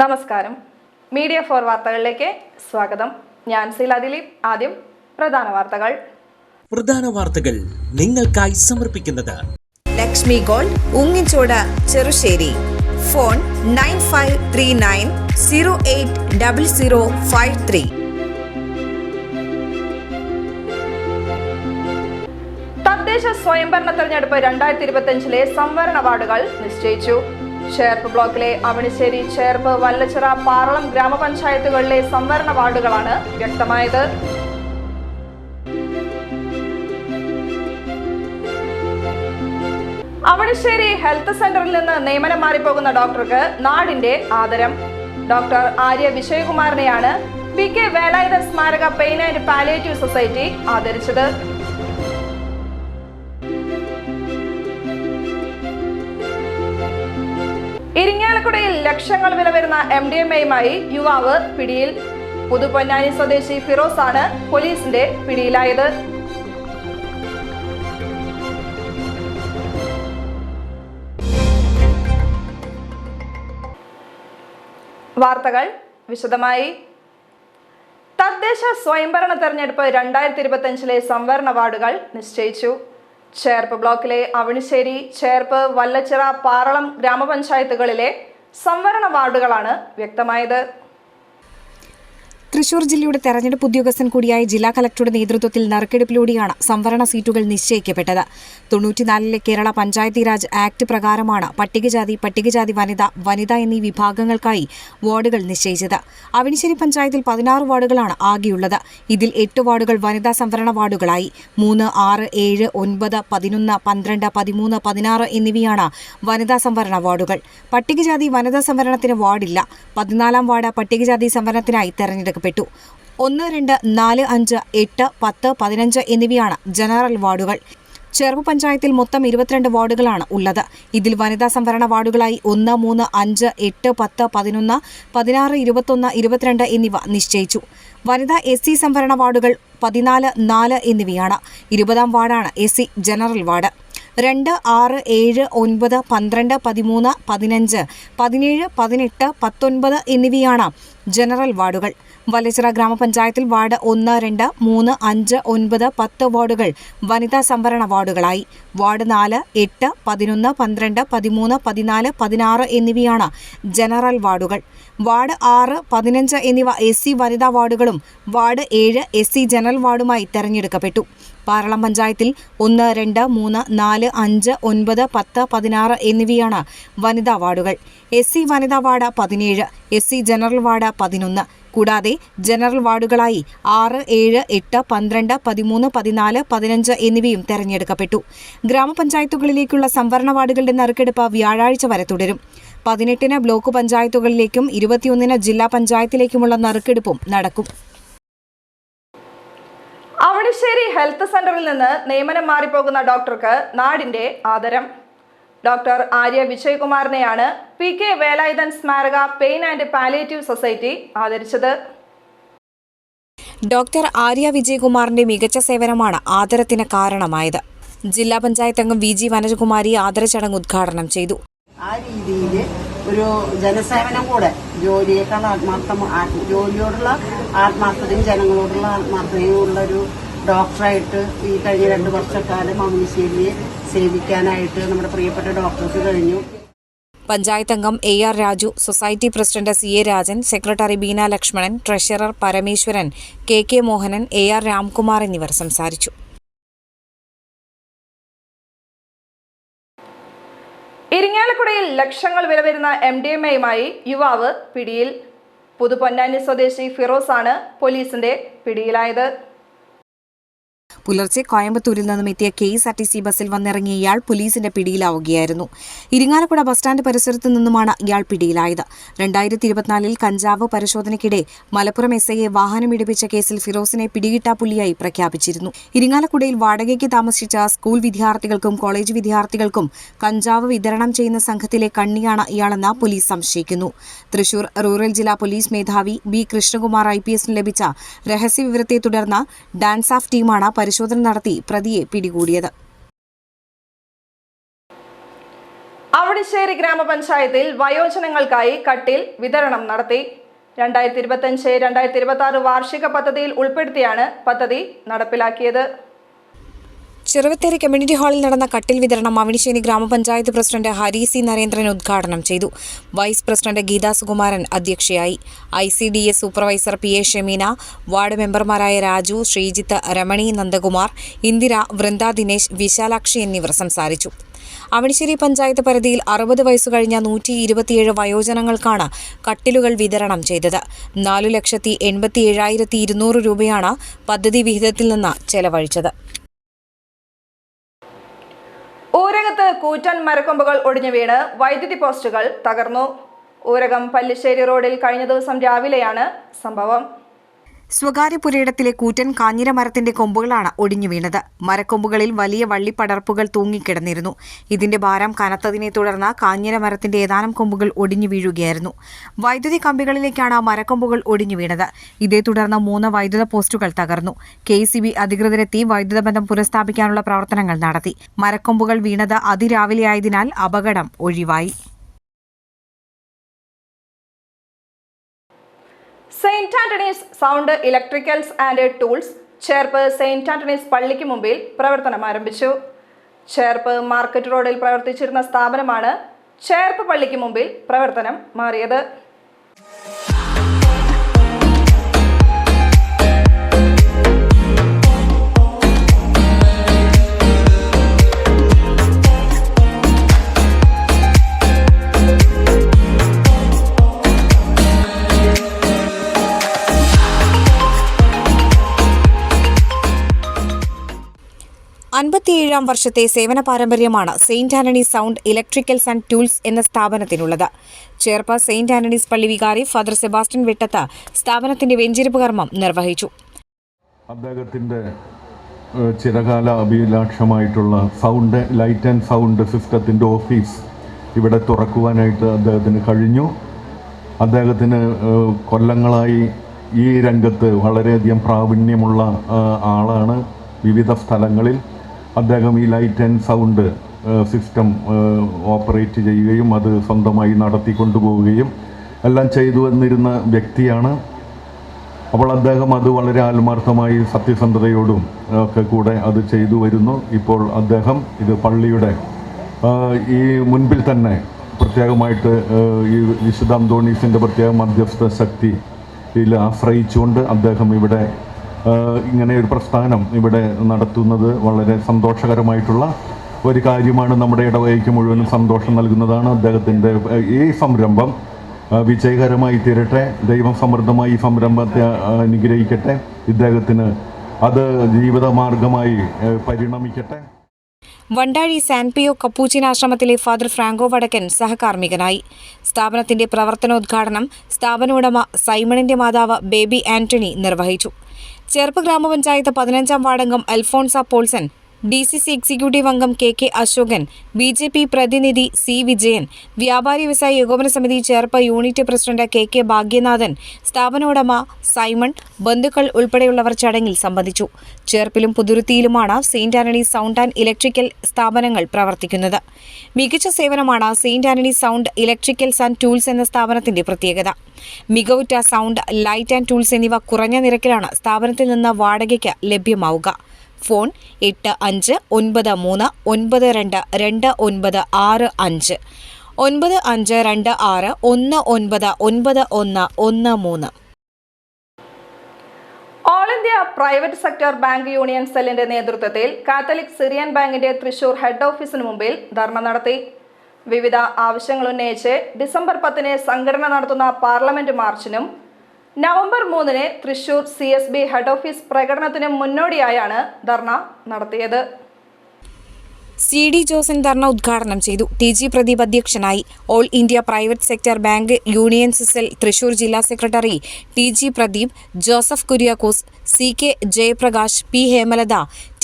നമസ്കാരം. Media for വാർത്തകളിലേക്ക് സ്വാഗതം. ഞാൻ സീല ദിലീപ്. ആദ്യം പ്രധാന വാർത്തകൾ നിങ്ങൾക്കായി സമർപ്പിക്കുന്നത് ലക്ഷ്മി ഗോൾഡ്, ഉങ്ങിച്ചോട്, ചെറുശ്ശേരി. ഫോൺ 9539080053. തദ്ദേശ സ്വയംഭരണ തെരഞ്ഞെടുപ്പ് 2025 സംവരണ വാർഡുകൾ നിശ്ചയിച്ചു. ചേർപ്പ് ബ്ലോക്കിലെ അവണിശ്ശേരി, ചേർപ്പ്, വല്ലച്ചിറ, പാറളം ഗ്രാമപഞ്ചായത്തുകളിലെ സംവരണ വാർഡുകളാണ് വ്യക്തമായത്. അവണിശ്ശേരി ഹെൽത്ത് സെന്ററിൽ നിന്ന് നിയമനം മാറിപ്പോകുന്ന ഡോക്ടർക്ക് നാടിന്റെ ആദരം. ഡോക്ടർ ആര്യ വിജയകുമാറിനെയാണ് PK വേലായുധൻ സ്മാരക പെയിൻ ആൻഡ് പാലിയേറ്റീവ് സൊസൈറ്റി ആദരിച്ചത്. ഇരിങ്ങാലക്കുടയിൽ ലക്ഷങ്ങൾ വില വരുന്ന MDMA-യുമായി യുവാവ് പിടിയിൽ. പുതുപൊന്നാനി സ്വദേശി ഫിറോസ് ആണ് പോലീസിന്റെ പിടിയിലായത്. വാർത്തകൾ വിശദമായി. തദ്ദേശ സ്വയംഭരണ തെരഞ്ഞെടുപ്പ് 2025 സംവരണ വാർഡുകൾ നിശ്ചയിച്ചു. ചേർപ്പ് ബ്ലോക്കിലെ അവണിശ്ശേരി, ചേർപ്പ്, വല്ലച്ചിറ, പാറളം ഗ്രാമപഞ്ചായത്തുകളിലെ സംവരണ വാർഡുകളാണ് വ്യക്തമായത്. തൃശൂർ ജില്ലയുടെ തെരഞ്ഞെടുപ്പ് ഉദ്യോഗസ്ഥൻ കൂടിയായ ജില്ലാ കളക്ടറുടെ നേതൃത്വത്തിൽ നറുക്കെടുപ്പിലൂടെയാണ് സംവരണ സീറ്റുകൾ നിശ്ചയിക്കപ്പെട്ടത്. 94 കേരള പഞ്ചായത്തി രാജ് ആക്ട് പ്രകാരമാണ് പട്ടികജാതി വനിത എന്നീ വിഭാഗങ്ങൾക്കായി വാർഡുകൾ നിശ്ചയിച്ചത്. അവണിശ്ശേരി പഞ്ചായത്തിൽ 16 വാർഡുകളാണ് ആകെയുള്ളത്. ഇതിൽ 8 വാർഡുകൾ വനിതാ സംവരണ വാർഡുകളായി. 3, 6, 7, 9, 11, 12, 13, 16 എന്നിവയാണ് വനിതാ സംവരണ വാർഡുകൾ. പട്ടികജാതി വനിതാ സംവരണത്തിന് വാർഡില്ല. 14ാം വാർഡ് പട്ടികജാതി സംവരണത്തിനായി തെരഞ്ഞെടുക്കും. 1, 2, 4, 5, 8, 10, 15 എന്നിവയാണ് ജനറൽ വാർഡുകൾ. ചേർപ്പ് പഞ്ചായത്തിൽ മൊത്തം 22 വാർഡുകളാണ് ഉള്ളത്. ഇതിൽ വനിതാ സംവരണ വാർഡുകളായി 1, 3, 5, 8, 10, 11, 16, 21, 22 എന്നിവ നിശ്ചയിച്ചു. വനിതാ SC സംവരണ വാർഡുകൾ 14, 4 എന്നിവയാണ്. 20ാം വാർഡാണ് SC ജനറൽ വാർഡ്. 2, 6, 7, 9, 12, 13, 15, 17, 18, 19 എന്നിവയാണ് ജനറൽ വാർഡുകൾ. വല്ലച്ചിറ ഗ്രാമപഞ്ചായത്തിൽ വാർഡ് 1, 2, 3, 5, 9, 10 വാർഡുകൾ വനിതാ സംവരണ വാർഡുകളായി. വാർഡ് 4, 8, 11, 12, 13, 14, 16 എന്നിവയാണ് ജനറൽ വാർഡുകൾ. വാർഡ് 6, 15 എന്നിവ SC വനിതാ വാർഡുകളും വാർഡ് 7 SC ജനറൽ വാർഡുമായി തെരഞ്ഞെടുക്കപ്പെട്ടു. പാറളം പഞ്ചായത്തിൽ 1, 2, 3, 4, 5, 9, 10, 16 എന്നിവയാണ് വനിതാ വാർഡുകൾ. SC വനിതാ വാർഡ് 17, SC ജനറൽ വാർഡ് 11. കൂടാതെ ജനറൽ വാർഡുകളായി 6, 7, 8, 12, 13, 14, 15 എന്നിവയും തെരഞ്ഞെടുക്കപ്പെട്ടു. ഗ്രാമപഞ്ചായത്തുകളിലേക്കുള്ള സംവരണ വാർഡുകളുടെ നറുക്കെടുപ്പ് വ്യാഴാഴ്ച വരെ തുടരും. 18-ന് ബ്ലോക്ക് പഞ്ചായത്തുകളിലേക്കും 21-ന് ജില്ലാ പഞ്ചായത്തിലേക്കുമുള്ള നറുക്കെടുപ്പും നടക്കും. അവണിശ്ശേരി ഹെൽത്ത് സെന്ററിൽ നിന്ന് നിയമനം മാറിപ്പോകുന്ന ഡോക്ടർക്ക് നാടിന്റെ ആദരം. ഡോക്ടർ ആര്യ വിജയകുമാറിനെയാണ് PK വേലായുധൻ സ്മാരക പെയിൻ ആൻഡ് പാലിയേറ്റീവ് സൊസൈറ്റി ആദരിച്ചത്. ഡോക്ടർ ആര്യ വിജയകുമാറിന്റെ മികച്ച സേവനമാണ് ആദരത്തിന് കാരണമായത്. ജില്ലാ പഞ്ചായത്ത് അംഗം VG വനജകുമാരി ആദര ചടങ്ങ് ഉദ്ഘാടനം ചെയ്തു. ആ രീതിയിൽ ഒരു ജനസേവനം കൂടെ, ജോലിയേക്കാൾ ജോലിയോടുള്ള ആത്മാർത്ഥതയും ജനങ്ങളോടുള്ള ആത്മാർത്ഥതയും ഉള്ളൊരു ഡോക്ടറായിട്ട് ഈ കഴിഞ്ഞ 2 വർഷക്കാലം അവണിശ്ശേരിയെ സേവിക്കാനായിട്ട് നമ്മുടെ പ്രിയപ്പെട്ട ഡോക്ടേഴ്സ് കഴിഞ്ഞു. പഞ്ചായത്ത് അംഗം AR Raju, society president CA Rajan, secretary Beena Lakshmanan, treasurer Parameswaran, KK Mohanan, AR Ramkumar എന്നിവർ സംസാരിച്ചു. ഇരിങ്ങാലക്കുടയിൽ ലക്ഷങ്ങൾ വില വരുന്ന MDMA-യുമായി യുവാവ് പിടിയിൽ. പുതുപൊന്നാനി സ്വദേശി ഫിറോസ് ആണ് പോലീസിന്റെ പിടിയിലായത്. പുലർച്ചെ കോയമ്പത്തൂരിൽ നിന്നും എത്തിയ KSRTC ബസ്സിൽ വന്നിറങ്ങിയ ഇയാൾ പോലീസിന്റെ പിടിയിലാവുകയായിരുന്നു. ഇരിങ്ങാലക്കുട ബസ് സ്റ്റാൻഡ് പരിസരത്തു നിന്നുമാണ് ഇയാൾ പിടിയിലായത്. 2024 കഞ്ചാവ് പരിശോധനയ്ക്കിടെ മലപ്പുറം SIയെ വാഹനമിടിപ്പിച്ച കേസിൽ ഫിറോസിനെ പിടികിട്ടാപ്പുള്ളിയായി പ്രഖ്യാപിച്ചിരുന്നു. ഇരിങ്ങാലക്കുടയിൽ വാടകയ്ക്ക് താമസിച്ച സ്കൂൾ വിദ്യാർത്ഥികൾക്കും കോളേജ് വിദ്യാർത്ഥികൾക്കും കഞ്ചാവ് വിതരണം ചെയ്യുന്ന സംഘത്തിലെ കണ്ണിയാണ് ഇയാളെന്ന് പോലീസ് സംശയിക്കുന്നു. തൃശൂർ റൂറൽ ജില്ലാ പോലീസ് മേധാവി B. കൃഷ്ണകുമാർ IPSന് ലഭിച്ച രഹസ്യവിവരത്തെ തുടർന്ന് ഡാൻസ് ഓഫ് ടീമാണ് പരിശോധന നടത്തി പ്രതിയെ പിടികൂടിയത്. അവണിശ്ശേരി ഗ്രാമപഞ്ചായത്തിൽ വയോജനങ്ങൾക്കായി കട്ടിൽ വിതരണം നടത്തി. 2025-2026 വാർഷിക പദ്ധതിയിൽ ഉൾപ്പെടുത്തിയാണ് പദ്ധതി നടപ്പിലാക്കിയത്. ചെറുവത്തേരി കമ്മ്യൂണിറ്റി ഹാളിൽ നടന്ന കട്ടിൽ വിതരണം അവണിശ്ശേരി ഗ്രാമപഞ്ചായത്ത് പ്രസിഡന്റ് ഹരി C. നരേന്ദ്രൻ ഉദ്ഘാടനം ചെയ്തു. വൈസ് പ്രസിഡന്റ് ഗീതാ സുകുമാരൻ അധ്യക്ഷയായി. ICDS supervisor PA Shameena, ward മെമ്പർമാരായ രാജു, ശ്രീജിത്ത്, രമണി, നന്ദകുമാർ, ഇന്ദിര, വൃന്ദ, ദിനേശ്, വിശാലാക്ഷി എന്നിവർ സംസാരിച്ചു. അവണിശ്ശേരി പഞ്ചായത്ത് പരിധിയിൽ 60 വയസ്സു കഴിഞ്ഞ 127 വയോജനങ്ങൾക്കാണ് കട്ടിലുകൾ വിതരണം ചെയ്തത്. 4,87,200 രൂപയാണ് പദ്ധതി വിഹിതത്തിൽ നിന്ന് ചെലവഴിച്ചത്. ഊരകത്ത് കൂറ്റൻ മരക്കൊമ്പുകൾ ഒടിഞ്ഞു വീണ് വൈദ്യുതി പോസ്റ്റുകൾ തകർന്നു. ഊരകം പല്ലിശ്ശേരി റോഡിൽ കഴിഞ്ഞ ദിവസം രാവിലെയാണ് സംഭവം. സ്വകാര്യ പുരയിടത്തിലെ കൂറ്റൻ കാഞ്ഞിര മരത്തിന്റെ കൊമ്പുകളാണ് ഒടിഞ്ഞു വീണത്. മരക്കൊമ്പുകളിൽ വലിയ വള്ളിപ്പടർപ്പുകൾ തൂങ്ങിക്കിടന്നിരുന്നു. ഇതിന്റെ ഭാരം കനത്തതിനെ തുടർന്ന് കാഞ്ഞിര മരത്തിന്റെ ഏതാനും കൊമ്പുകൾ ഒടിഞ്ഞു വീഴുകയായിരുന്നു. വൈദ്യുതി കമ്പികളിലേക്കാണ് മരക്കൊമ്പുകൾ ഒടിഞ്ഞു വീണത്. ഇതേ തുടർന്ന് 3 വൈദ്യുത പോസ്റ്റുകൾ തകർന്നു. KEB അധികൃതരെത്തി വൈദ്യുത ബന്ധം പുനഃസ്ഥാപിക്കാനുള്ള പ്രവർത്തനങ്ങൾ നടത്തി. മരക്കൊമ്പുകൾ വീണത് അതിരാവിലെയായതിനാൽ അപകടം ഒഴിവായി. Saint Antony's sound electricals and tools Cherpu Saint Antony's പള്ളിക്ക് മുമ്പിൽ പ്രവർത്തനം ആരംഭിച്ചു. ചേർപ്പ് മാർക്കറ്റ് റോഡിൽ പ്രവർത്തിച്ചിരുന്ന സ്ഥാപനമാണ് ചേർപ്പ് പള്ളിക്ക് മുമ്പിൽ പ്രവർത്തനം മാറിയത്. അൻപത്തിയേഴാം വർഷത്തെ സേവന പാരമ്പര്യമാണ് Saint Antony's sound electricals and tools എന്ന സ്ഥാപനത്തിനുള്ളത്. ചേർപ്പ സെയിന്റ് ആന്റണീസ് പള്ളി വികാരി ഫാദർ സെബാസ്റ്റ്യൻ വെട്ടത്ത് സ്ഥാപനത്തിന്റെ വെഞ്ചരിപ്പ് കർമ്മം നിർവഹിച്ചു. അദ്ദേഹത്തിന്റെ ചിരകാല അഭിലാഷമായിട്ടുള്ള സൗണ്ട് ലൈറ്റ് ആൻഡ് സൗണ്ട് സിസ്റ്റത്തിന്റെ ഓഫീസ് ഇവിടെ തുറക്കുവാനായിട്ട് അദ്ദേഹത്തിന് കഴിഞ്ഞു. അദ്ദേഹത്തിന് കൊല്ലങ്ങളായി ഈ രംഗത്ത് വളരെയധികം പ്രാവീണ്യമുള്ള ആളാണ്. വിവിധ സ്ഥലങ്ങളിൽ അദ്ദേഹം ഈ light and sound system operate ചെയ്യുകയും അത് സ്വന്തമായി നടത്തിക്കൊണ്ടുപോവുകയും എല്ലാം ചെയ്തു വന്നിരുന്ന വ്യക്തിയാണ്. അപ്പോൾ അദ്ദേഹം അത് വളരെ ആത്മാർത്ഥമായി സത്യസന്ധതയോടും ഒക്കെ കൂടെ അത് ചെയ്തു വരുന്നു. ഇപ്പോൾ അദ്ദേഹം ഇത് പള്ളിയുടെ ഈ മുൻപിൽ തന്നെ പ്രത്യേകമായിട്ട് ഈ വിശുദ്ധ അന്തോണീസിൻ്റെ പ്രത്യേക മധ്യസ്ഥ ശക്തിയിൽ ആശ്രയിച്ചുകൊണ്ട് അദ്ദേഹം ഇവിടെ ഇങ്ങനെ ഒരു പ്രസ്ഥാനം ഇവിടെ നടത്തുന്നത് വളരെ സന്തോഷകരമായിട്ടുള്ള ഒരു കാര്യമാണ്. നമ്മുടെ ഇടവകയ്ക്ക് മുഴുവനും സന്തോഷം നൽകുന്നതാണ്. അദ്ദേഹത്തിൻ്റെ ഈ സംരംഭം വിജയകരമായി തീരട്ടെ. ദൈവം സമൃദ്ധമായി ഈ സംരംഭത്തെ അനുഗ്രഹിക്കട്ടെ. ഇദ്ദേഹത്തിന് അത് ജീവിതമാർഗമായി പരിണമിക്കട്ടെ. വണ്ടാഴി സാൻപിയോ കപ്പൂച്ചിൻ ആശ്രമത്തിലെ ഫാദർ ഫ്രാങ്കോ വടക്കൻ സഹകാർമ്മികനായി. സ്ഥാപനത്തിന്റെ പ്രവർത്തനോദ്ഘാടനം സ്ഥാപന ഉടമ സൈമണിന്റെ മാതാവ് ബേബി ആന്റണി നിർവഹിച്ചു. ചേർപ്പ് ഗ്രാമപഞ്ചായത്ത് 15-ാം വാർഡംഗം അൽഫോൺസ പോൾസൺ, DCC എക്സിക്യൂട്ടീവ് അംഗം KK അശോകൻ, BJP പ്രതിനിധി C. വിജയൻ, വ്യാപാരി വ്യവസായ ഏകോപന സമിതി Cherpu unit president KK Bhagyanathan, സ്ഥാപന ഉടമ സൈമൺ, ബന്ധുക്കൾ ഉൾപ്പെടെയുള്ളവർ ചടങ്ങിൽ സംബന്ധിച്ചു. ചേർപ്പിലും പുതുരുത്തിയിലുമാണ് Saint Antony's Sound and Electrical സ്ഥാപനങ്ങൾ പ്രവർത്തിക്കുന്നത്. മികച്ച സേവനമാണ് Saint Antony's sound electricals and tools എന്ന സ്ഥാപനത്തിന്റെ പ്രത്യേകത. മികവുറ്റ സൗണ്ട്, ലൈറ്റ് ആൻഡ് ടൂൾസ് എന്നിവ കുറഞ്ഞ നിരക്കിലാണ് സ്ഥാപനത്തിൽ നിന്ന് വാടകയ്ക്ക് ലഭ്യമാവുക. Phone 8592922965 9526199113. All India Private Sector Bank Union സെല്ലിന്റെ നേതൃത്വത്തിൽ കാത്തലിക് സിറിയൻ ബാങ്കിന്റെ തൃശൂർ ഹെഡ് ഓഫീസിന് മുമ്പിൽ ധർണ നടത്തി. വിവിധ ആവശ്യങ്ങൾ ഉന്നയിച്ച് ഡിസംബർ 10 സംഘടന നടത്തുന്ന പാർലമെന്റ് മാർച്ചിനും November 3 Thrissur CSB head office പ്രകടനത്തിന് മുന്നോടിയായാണ് ധർണ നടത്തിയത്. CD ജോസൻ ധർണ ഉദ്ഘാടനം ചെയ്തു. TG പ്രദീപ് അധ്യക്ഷനായി. All India Private Sector Bank Unions Cell Thrissur ജില്ലാ secretary TG Pradeep, Joseph Kuriakose, CK Jayaprakash, P Hemalatha,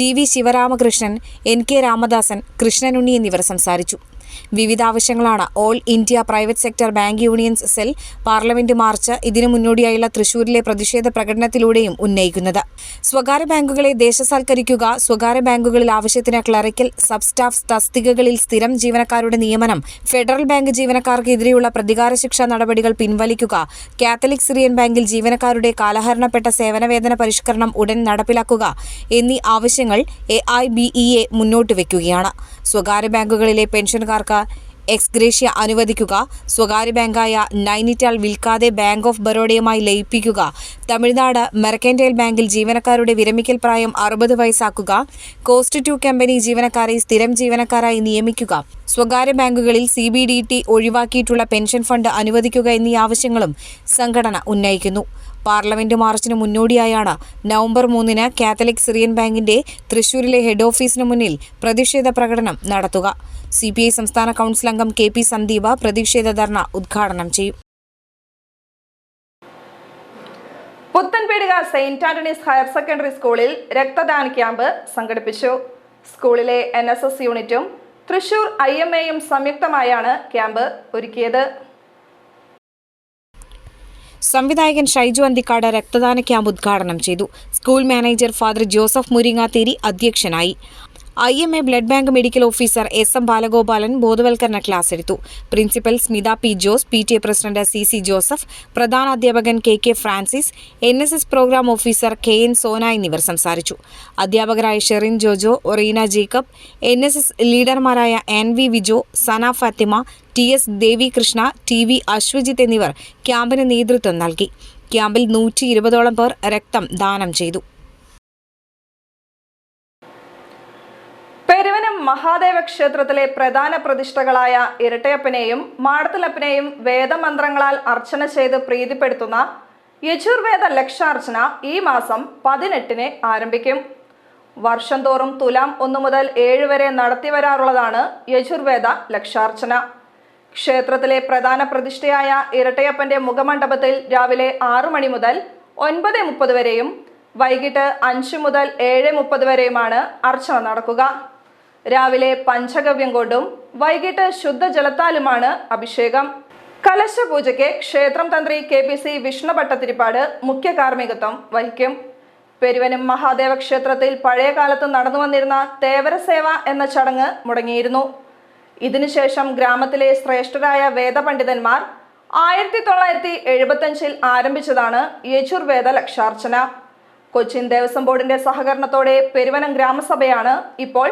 TV Sivaramakrishnan, NK Ramadasan, Krishnanunni എന്നിവർ സംസാരിച്ചു. വിവിധ ആവശ്യങ്ങളാണ് All India Private Sector Bank Unions Cell parliament march ഇതിനു മുന്നോടിയായുള്ള തൃശൂരിലെ പ്രതിഷേധ പ്രകടനത്തിലൂടെയും ഉന്നയിക്കുന്നത്. സ്വകാര്യ ബാങ്കുകളെ ദേശസാൽക്കരിക്കുക, സ്വകാര്യ ബാങ്കുകളിൽ ആവശ്യത്തിന് ക്ലറിക്കൽ സബ് സ്റ്റാഫ് തസ്തികകളിൽ സ്ഥിരം ജീവനക്കാരുടെ നിയമനം, ഫെഡറൽ ബാങ്ക് ജീവനക്കാർക്കെതിരെയുള്ള പ്രതികാര ശിക്ഷാ നടപടികൾ പിൻവലിക്കുക, കാത്തലിക് സിറിയൻ ബാങ്കിൽ ജീവനക്കാരുടെ കാലഹരണപ്പെട്ട സേവനവേതന പരിഷ്കരണം ഉടൻ നടപ്പിലാക്കുക എന്നീ ആവശ്യങ്ങൾ AIBEA മുന്നോട്ട് വയ്ക്കുകയാണ്. സ്വകാര്യ ബാങ്കുകളിലെ പെൻഷൻകാർക്ക് എക്സ്ഗ്രേഷ്യ അനുവദിക്കുക, സ്വകാര്യ ബാങ്കായ നൈനിറ്റാൾ വിൽക്കാതെ ബാങ്ക് ഓഫ് ബറോഡയുമായി ലയിപ്പിക്കുക, തമിഴ്നാട് മെർക്കന്റൈൽ ബാങ്കിൽ ജീവനക്കാരുടെ വിരമിക്കൽ പ്രായം 60 വയസ്സാക്കുക, കോസ്റ്റ് ടു കമ്പനി ജീവനക്കാരെ സ്ഥിരം ജീവനക്കാരായി നിയമിക്കുക, സ്വകാര്യ ബാങ്കുകളിൽ CBDT ഒഴിവാക്കിയിട്ടുള്ള പെൻഷൻ ഫണ്ട് അനുവദിക്കുക എന്നീ ആവശ്യങ്ങളും സംഘടന ഉന്നയിക്കുന്നു. പാർലമെന്റ് മാർച്ചിന് മുന്നോടിയായാണ് നവംബർ 3 കാത്തലിക് സിറിയൻ ബാങ്കിന്റെ തൃശൂരിലെ ഹെഡ് ഓഫീസിന് മുന്നിൽ പ്രതിഷേധ പ്രകടനം നടത്തുക. CPI സംസ്ഥാന കൗൺസിൽ അംഗം KP സന്ദീപ് പ്രതിഷേധ ധർണ ഉദ്ഘാടനം ചെയ്യും. Puthenpeedika Saint Antony's higher secondary സ്കൂളിൽ രക്തദാന ക്യാമ്പ് സംഘടിപ്പിച്ചു. സ്കൂളിലെ NSS യൂണിറ്റും തൃശൂർ IMAയും സംയുക്തമായാണ് ക്യാമ്പ് ഒരുക്കിയത്. സംവിധായകൻ ഷൈജു അന്തിക്കാട് രക്തദാന ക്യാമ്പ് ഉദ്ഘാടനം ചെയ്തു. School manager father Joseph Muringathery അധ്യക്ഷനായി. IMA blood bank medical officer SM Balagopalan ബോധവൽക്കരണ ക്ലാസ് എടുത്തു. Principal Smitha P Jose, PTA president CC Joseph, പ്രധാനാധ്യാപകൻ KK Francis, NSS programme officer KN Sona എന്നിവർ സംസാരിച്ചു. അധ്യാപകരായ ഷെറിൻ ജോജോ, ഒറീന ജേക്കബ്, NSS ലീഡർമാരായ NV Vijo, Sana Fathima, TS Devi Krishna, TV Aswajith എന്നിവർ ക്യാമ്പിന് നേതൃത്വം നൽകി. ക്യാമ്പിൽ 120ഓളം പേർ രക്തം ദാനം ചെയ്തു. പെരുവനം മഹാദേവ ക്ഷേത്രത്തിലെ പ്രധാന പ്രതിഷ്ഠകളായ ഇരട്ടയപ്പനെയും മാടത്തിലപ്പനെയും വേദമന്ത്രങ്ങളാൽ അർച്ചന ചെയ്ത് പ്രീതിപ്പെടുത്തുന്ന യജുർവേദ ലക്ഷാർച്ചന ഈ മാസം 18 ആരംഭിക്കും. വർഷം തോറും തുലാം 1 മുതൽ 7 വരെ നടത്തിവരാറുള്ളതാണ് യജുർവേദ ലക്ഷാർച്ചന. ക്ഷേത്രത്തിലെ പ്രധാന പ്രതിഷ്ഠയായ ഇരട്ടയപ്പന്റെ മുഖമണ്ഡപത്തിൽ രാവിലെ 6 മണി മുതൽ 9:30 വരെയും വൈകിട്ട് 5 മുതൽ 7:30 വരെയുമാണ് അർച്ചന നടക്കുക. രാവിലെ പഞ്ചഗവ്യം കൊണ്ടും വൈകിട്ട് ശുദ്ധജലത്താലുമാണ് അഭിഷേകം. കലശപൂജയ്ക്ക് ക്ഷേത്രം തന്ത്രി KPC വിഷ്ണുഭട്ടതിരിപ്പാട് മുഖ്യ കാർമ്മികത്വം വഹിക്കും. പെരുവനം മഹാദേവ ക്ഷേത്രത്തിൽ പഴയ കാലത്ത് നടന്നു വന്നിരുന്ന തേവരസേവ എന്ന ചടങ്ങ് മുടങ്ങിയിരുന്നു. ഇതിനുശേഷം ഗ്രാമത്തിലെ ശ്രേഷ്ഠരായ വേദപണ്ഡിതന്മാർ 1975 ആരംഭിച്ചതാണ് യജുർവേദ ലക്ഷാർച്ചന. കൊച്ചിൻ ദേവസ്വം ബോർഡിന്റെ സഹകരണത്തോടെ പെരുവനം ഗ്രാമസഭയാണ് ഇപ്പോൾ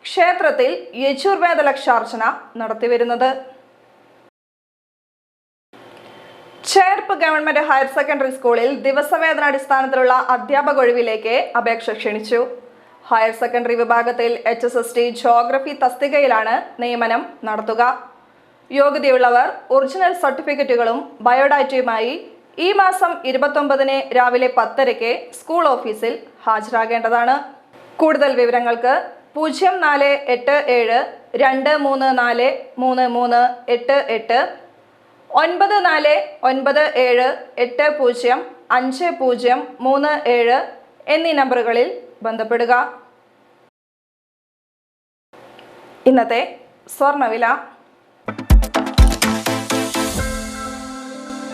ക്ഷേത്രത്തിൽ യജുർവേദ ലക്ഷാർച്ചന നടത്തിവരുന്നത്. ചേർപ്പ് ഗവൺമെന്റ് ഹയർ സെക്കൻഡറി സ്കൂളിൽ ദിവസവേതനാടിസ്ഥാനത്തിലുള്ള അധ്യാപക ഒഴിവിലേക്ക് അപേക്ഷ ക്ഷണിച്ചു. ഹയർ സെക്കൻഡറി വിഭാഗത്തിൽ HSST ജോഗ്രഫി തസ്തികയിലാണ് നിയമനം നടത്തുക. യോഗ്യതയുള്ളവർ ഒറിജിനൽ സർട്ടിഫിക്കറ്റുകളും ബയോഡാറ്റയുമായി ഈ മാസം 29 രാവിലെ 10:00 സ്കൂൾ ഓഫീസിൽ ഹാജരാകേണ്ടതാണ്. കൂടുതൽ വിവരങ്ങൾക്ക് 0487 234 3388 9497805037 എന്നീ നമ്പറുകളിൽ ബന്ധപ്പെടുക. ഇന്നത്തെ സ്വർണ്ണവില.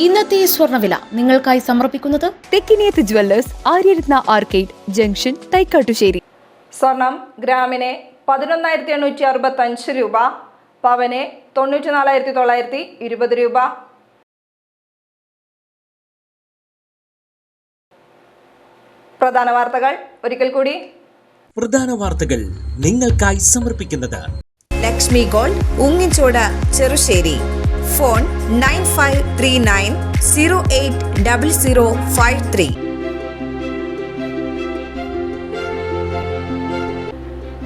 ഇന്നത്തെ സ്വർണ്ണവില നിങ്ങൾക്കായി സമർപ്പിക്കുന്നത് Thekkiniyath jewellers, Aryaratna arcade junction, Thaikkattussery. സ്വർണം ഗ്രാമിന് 11,865 രൂപ, പവന് 94,920 രൂപ. പ്രധാന വാർത്തകൾ ഒരിക്കൽ കൂടി. പ്രധാന വാർത്തകൾ നിങ്ങൾക്കായി സമർപ്പിക്കുന്നത് ലക്ഷ്മി ഗോൾഡ്, ഉങ്ങിച്ചോട്, ചെറുശ്ശേരി. ഫോൺ 9539080053.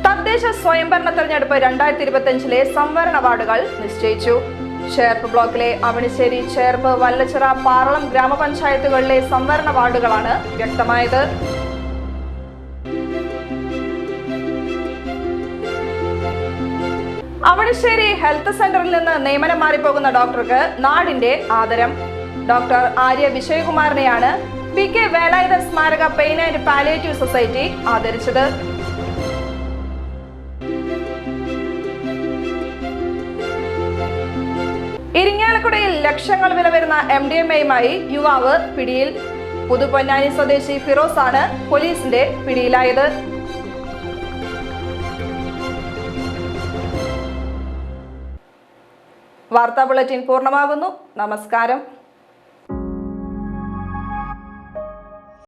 തദ്ദേശ സ്വയംഭരണ തെരഞ്ഞെടുപ്പ് 2025 സംവരണ വാർഡുകൾ നിശ്ചയിച്ചു. ചേർപ്പ് ബ്ലോക്കിലെ അവണിശ്ശേരി, ചേർപ്പ്, വല്ലച്ചിറ, പാറളം ഗ്രാമപഞ്ചായത്തുകളിലെ സംവരണ വാർഡുകളാണ് വ്യക്തമായത്. അവണിശ്ശേരി ഹെൽത്ത് സെന്ററിൽ നിന്ന് നിയമനം മാറിപ്പോകുന്ന ഡോക്ടർക്ക് നാടിന്റെ ആദരം. ഡോക്ടർ ആര്യ വിജയകുമാറിനെയാണ് PK വേലായുധൻ സ്മാരക പെയിൻ ആൻഡ് പാലിയേറ്റീവ് സൊസൈറ്റി ആദരിച്ചത്. ഇരിങ്ങാലക്കുടയിൽ ലക്ഷങ്ങൾ വില വരുന്ന MDMA-യുമായി യുവാവ് പിടിയിൽ. പുതുപൊന്നാനി സ്വദേശി ഫിറോസ് ആണ് പോലീസിന്റെ പിടിയിലായത്. വാർത്താ ബുള്ളറ്റിൻ പൂർണ്ണമാകുന്നു. നമസ്കാരം.